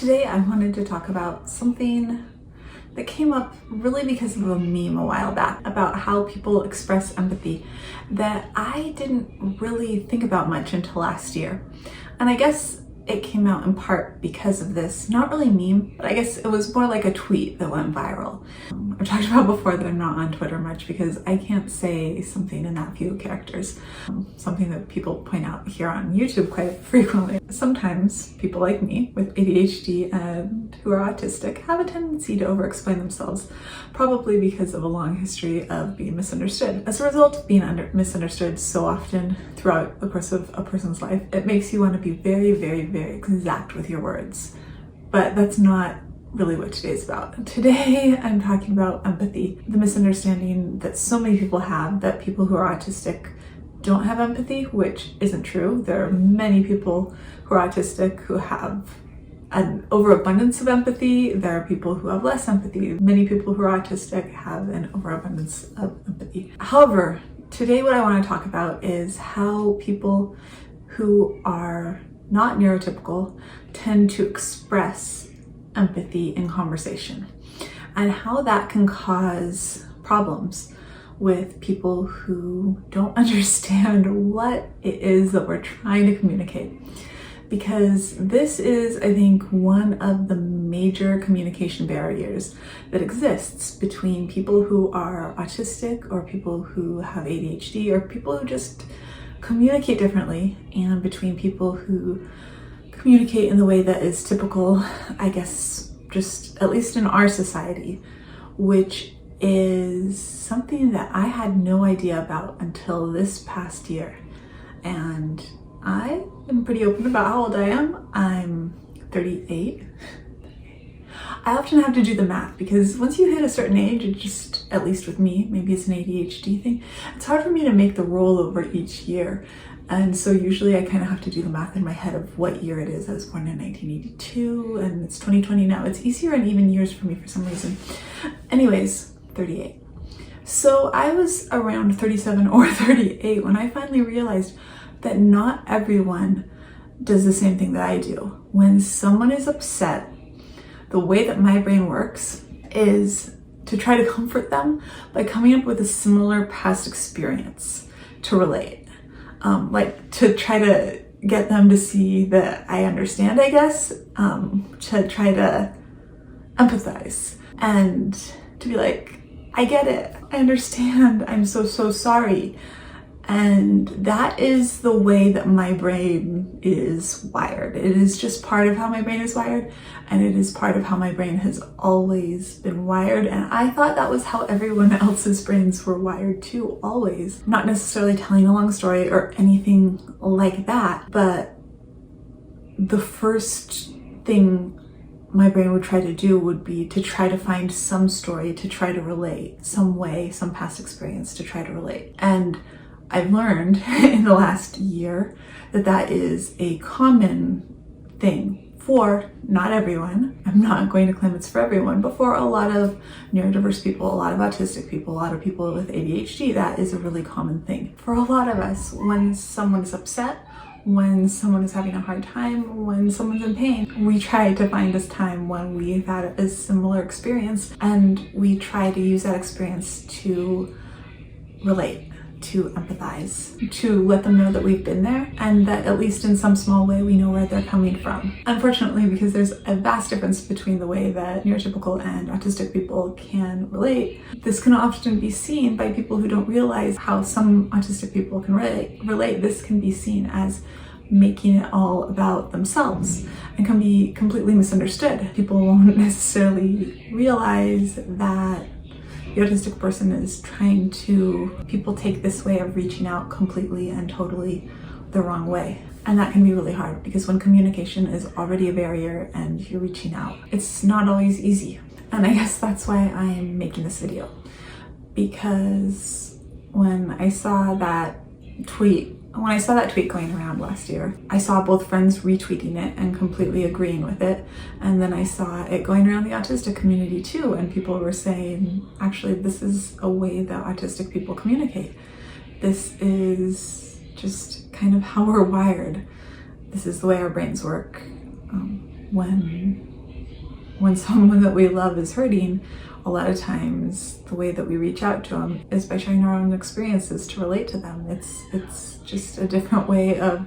Today I wanted to talk about something that came up really because of a meme a while back about how people express empathy that I didn't really think about much until last year. And I guess it came out in part because of this, not really meme, but I guess it was more like a tweet that went viral. I've talked about before that I'm not on Twitter much because I can't say something in that few characters. Something that people point out here on YouTube quite frequently. Sometimes people like me with ADHD and who are autistic have a tendency to over-explain themselves, probably because of a long history of being misunderstood. As a result of being misunderstood so often throughout the course of a person's life, it makes you want to be very, very, very exact with your words. But that's not really what today's about. Today I'm talking about empathy, the misunderstanding that so many people have that people who are autistic don't have empathy, which isn't true. There are many people who are autistic who have an overabundance of empathy. There are people who have less empathy. Many people who are autistic have an overabundance of empathy. However, today what I want to talk about is how people who are not neurotypical tend to express empathy in conversation and how that can cause problems with people who don't understand what it is that we're trying to communicate. Because this is, I think, one of the major communication barriers that exists between people who are autistic or people who have ADHD or people who just communicate differently, and between people who communicate in the way that is typical, I guess, just at least in our society, which is something that I had no idea about until this past year. And I am pretty open about how old I am. I'm 38. I often have to do the math because once you hit a certain age, it just, at least with me, maybe it's an ADHD thing, it's hard for me to make the rollover each year. And so usually I kind of have to do the math in my head of what year it is. I was born in 1982 and it's 2020 now. It's easier in even years for me for some reason. Anyways, 38. So I was around 37 or 38 when I finally realized that not everyone does the same thing that I do. When someone is upset, the way that my brain works is to try to comfort them by coming up with a similar past experience to relate. Like to try to get them to see that I understand, I guess, to try to empathize and to be like, I get it, I understand, I'm so sorry. And that is the way that my brain is wired. It is just part of how my brain is wired, and it is part of how my brain has always been wired. And I thought that was how everyone else's brains were wired too, always. Not necessarily telling a long story or anything like that, but the first thing my brain would try to do would be to try to find some story to try to relate, some way, some past experience to try to relate. And I've learned in the last year that that is a common thing for not everyone. I'm not going to claim it's for everyone, but for a lot of neurodiverse people, a lot of autistic people, a lot of people with ADHD, that is a really common thing. For a lot of us, when someone's upset, when someone is having a hard time, when someone's in pain, we try to find this time when we've had a similar experience, and we try to use that experience to relate, to empathize, to let them know that we've been there and that at least in some small way we know where they're coming from. Unfortunately, because there's a vast difference between the way that neurotypical and autistic people can relate, this can often be seen by people who don't realize how some autistic people can relate. This can be seen as making it all about themselves and can be completely misunderstood. People won't necessarily realize that the autistic person is trying to, people take this way of reaching out completely and totally the wrong way. And that can be really hard because when communication is already a barrier and you're reaching out, it's not always easy. And I guess that's why I'm making this video. Because when I saw that tweet going around last year, I saw both friends retweeting it and completely agreeing with it. And then I saw it going around the autistic community too, and people were saying, actually, this is a way that autistic people communicate. This is just kind of how we're wired. This is the way our brains work. When when someone that we love is hurting, a lot of times the way that we reach out to them is by sharing our own experiences to relate to them. It's just a different way of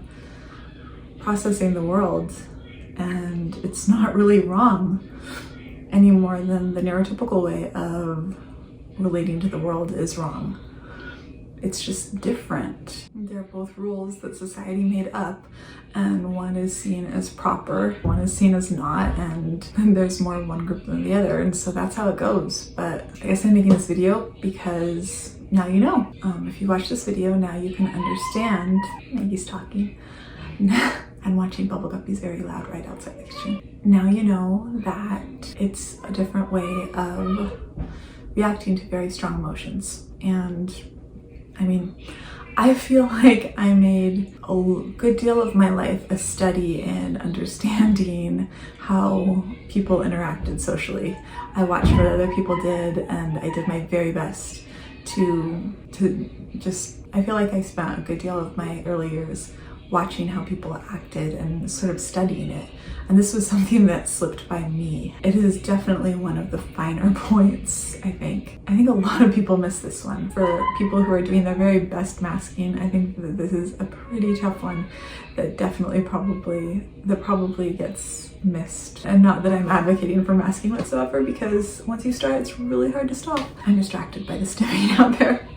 processing the world, and it's not really wrong any more than the neurotypical way of relating to the world is wrong. It's just different. They're both rules that society made up, and one is seen as proper, one is seen as not, and there's more of one group than the other, and so that's how it goes. But I guess I'm making this video because now you know. If you watch this video, now you can understand. Maggie's talking. And watching Bubble Guppy's very loud right outside the kitchen. Now you know that it's a different way of reacting to very strong emotions. And I mean, I feel like I made a good deal of my life a study in understanding how people interacted socially. I watched what other people did, and I did my very best to just, I feel like I spent a good deal of my early years watching how people acted and sort of studying it. And this was something that slipped by me. It is definitely one of the finer points, I think. I think a lot of people miss this one. For people who are doing their very best masking, I think that this is a pretty tough one that definitely probably gets missed. And not that I'm advocating for masking whatsoever, because once you start, it's really hard to stop. I'm distracted by the stimming out there.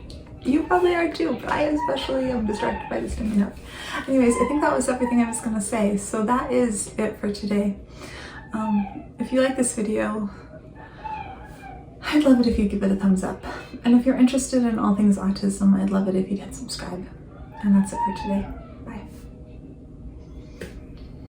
You probably are too, but I especially am distracted by the stimming up. Anyways, I think that was everything I was gonna say. So that is it for today. If you like this video, I'd love it if you give it a thumbs up. And if you're interested in all things autism, I'd love it if you'd hit subscribe. And that's it for today.